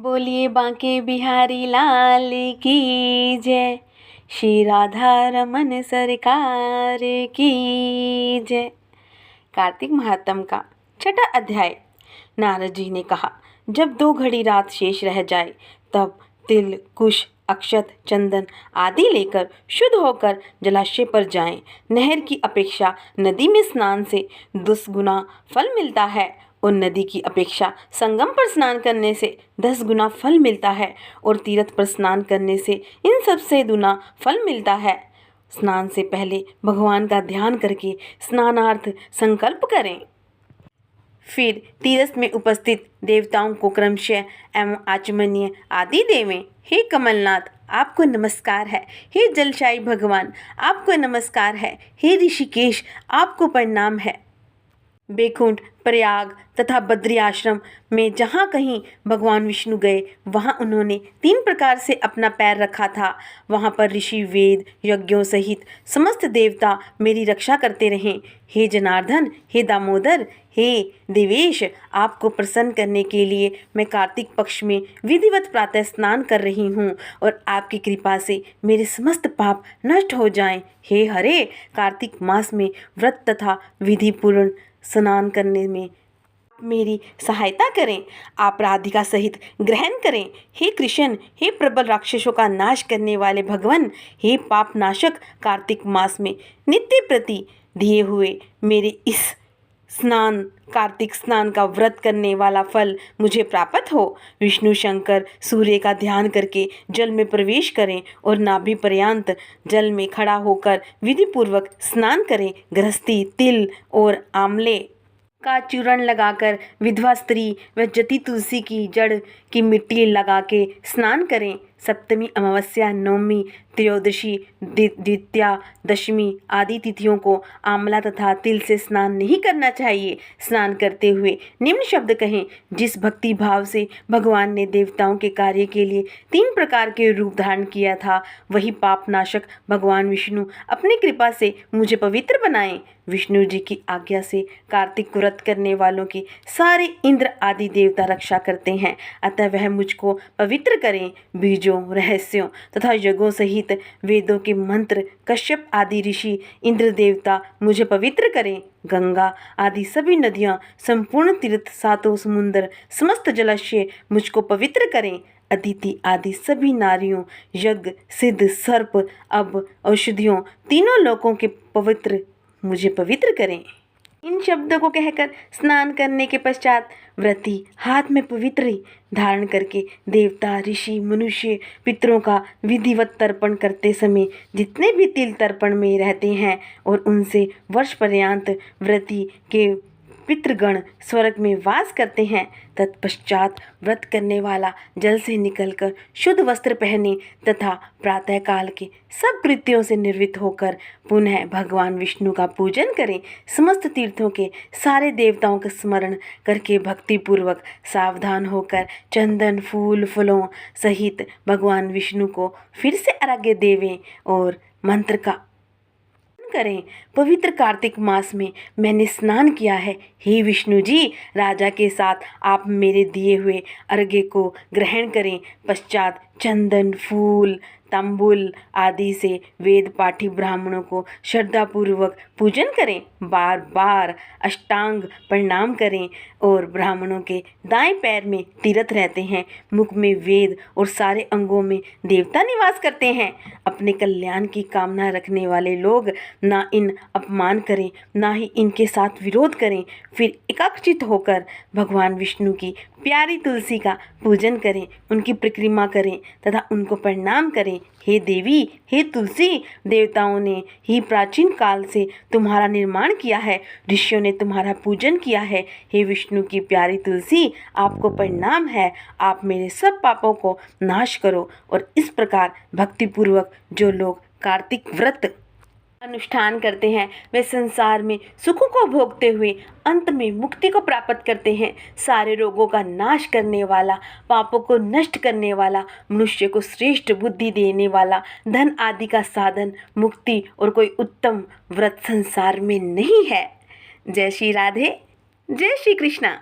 बोलिए बांके बिहारी लाल की जय, श्री राधा रमन सरकार की जय। कार्तिक महात्म का छठा अध्याय। नारद जी ने कहा, जब 2 घड़ी रात शेष रह जाए तब तिल, कुश, अक्षत, चंदन आदि लेकर शुद्ध होकर जलाशय पर जाएं। नहर की अपेक्षा नदी में स्नान से 10 गुना फल मिलता है और नदी की अपेक्षा संगम पर स्नान करने से 10 गुना फल मिलता है और तीर्थ पर स्नान करने से इन सब से दुना फल मिलता है। स्नान से पहले भगवान का ध्यान करके स्नानार्थ संकल्प करें। फिर तीर्थ में उपस्थित देवताओं को क्रमशः एवं आचमनीय आदि देवें। हे कमलनाथ, आपको नमस्कार है। हे जलशायी भगवान, आपको नमस्कार है। हे ऋषिकेश, आपको प्रणाम है। बैकुंठ, प्रयाग तथा बद्री आश्रम में जहाँ कहीं भगवान विष्णु गए वहाँ उन्होंने 3 प्रकार से अपना पैर रखा था। वहाँ पर ऋषि, वेद, यज्ञों सहित समस्त देवता मेरी रक्षा करते रहें। हे जनार्दन, हे दामोदर, हे देवेश, आपको प्रसन्न करने के लिए मैं कार्तिक पक्ष में विधिवत प्रातः स्नान कर रही हूँ और आपकी कृपा से मेरे समस्त पाप नष्ट हो जाएं। हे हरे, कार्तिक मास में व्रत तथा विधि पूर्ण स्नान करने में मेरी सहायता करें। आप राधिका सहित ग्रहण करें। हे कृष्ण, हे प्रबल राक्षसों का नाश करने वाले भगवान, हे पाप नाशक, कार्तिक मास में नित्य प्रति दिए हुए मेरे इस कार्तिक स्नान का व्रत करने वाला फल मुझे प्राप्त हो। विष्णु शंकर सूर्य का ध्यान करके जल में प्रवेश करें और नाभि पर्यंत जल में खड़ा होकर विधि पूर्वक स्नान करें। गृहस्थी तिल और आंवले का चूर्ण लगाकर विधवा स्त्री व जति तुलसी की जड़ की मिट्टी लगा के स्नान करें। सप्तमी, अमावस्या, नवमी, त्रयोदशी, द्वितीया, दशमी आदि तिथियों को आंवला तथा तिल से स्नान नहीं करना चाहिए। स्नान करते हुए निम्न शब्द कहें, जिस भक्ति भाव से भगवान ने देवताओं के कार्य के लिए 3 प्रकार के रूप धारण किया था, वही पाप नाशक भगवान विष्णु अपनी कृपा से मुझे पवित्र बनाएं। विष्णु जी की आज्ञा से कार्तिक व्रत करने वालों की सारे इंद्र आदि देवता रक्षा करते हैं, अतः वह मुझको पवित्र करें। बीजों, रहस्यों तथा यज्ञों सहित वेदों के मंत्र, कश्यप आदि ऋषि, इंद्र देवता मुझे पवित्र करें। गंगा आदि सभी नदियाँ, संपूर्ण तीर्थ, 7 समुद्र, समस्त जलाशय मुझको पवित्र करें। अदिति आदि सभी नारियों, यज्ञ, सिद्ध, सर्प, अब औषधियों, तीनों लोकों के पवित्र मुझे पवित्र करें। इन शब्दों को कहकर स्नान करने के पश्चात व्रती हाथ में पवित्र धारण करके देवता, ऋषि, मनुष्य, पितरों का विधिवत तर्पण करते समय जितने भी तिल तर्पण में रहते हैं और उनसे वर्ष पर्यंत व्रती के पितृगण स्वर्ग में वास करते हैं। तत्पश्चात व्रत करने वाला जल से निकलकर शुद्ध वस्त्र पहने तथा प्रातःकाल के सब कृत्यों से निवृत्त होकर पुनः भगवान विष्णु का पूजन करें। समस्त तीर्थों के सारे देवताओं का स्मरण करके भक्तिपूर्वक सावधान होकर चंदन, फूल, फलों सहित भगवान विष्णु को फिर से अर्घ्य देवें और मंत्र का करें। पवित्र कार्तिक मास में मैंने स्नान किया है। हे विष्णु जी, राजा के साथ आप मेरे दिए हुए अर्घ्य को ग्रहण करें। पश्चात चंदन, फूल, तांबुल आदि से वेद पाठी ब्राह्मणों को श्रद्धापूर्वक पूजन करें। बार बार अष्टांग प्रणाम करें और ब्राह्मणों के दाएं पैर में तीर्थ रहते हैं, मुख में वेद और सारे अंगों में देवता निवास करते हैं। अपने कल्याण की कामना रखने वाले लोग ना इन अपमान करें, ना ही इनके साथ विरोध करें। फिर एकाग्रचित होकर भगवान विष्णु की प्यारी तुलसी का पूजन करें, उनकी परिक्रमा करें तथा उनको प्रणाम करें। हे देवी, हे तुलसी, देवताओं ने ही प्राचीन काल से तुम्हारा निर्माण किया है, ऋषियों ने तुम्हारा पूजन किया है। हे विष्णु की प्यारी तुलसी, आपको प्रणाम है। आप मेरे सब पापों को नाश करो। और इस प्रकार भक्तिपूर्वक जो लोग कार्तिक व्रत अनुष्ठान करते हैं वे संसार में सुखों को भोगते हुए अंत में मुक्ति को प्राप्त करते हैं। सारे रोगों का नाश करने वाला, पापों को नष्ट करने वाला, मनुष्य को श्रेष्ठ बुद्धि देने वाला, धन आदि का साधन, मुक्ति और कोई उत्तम व्रत संसार में नहीं है। जय श्री राधे, जय श्री कृष्णा।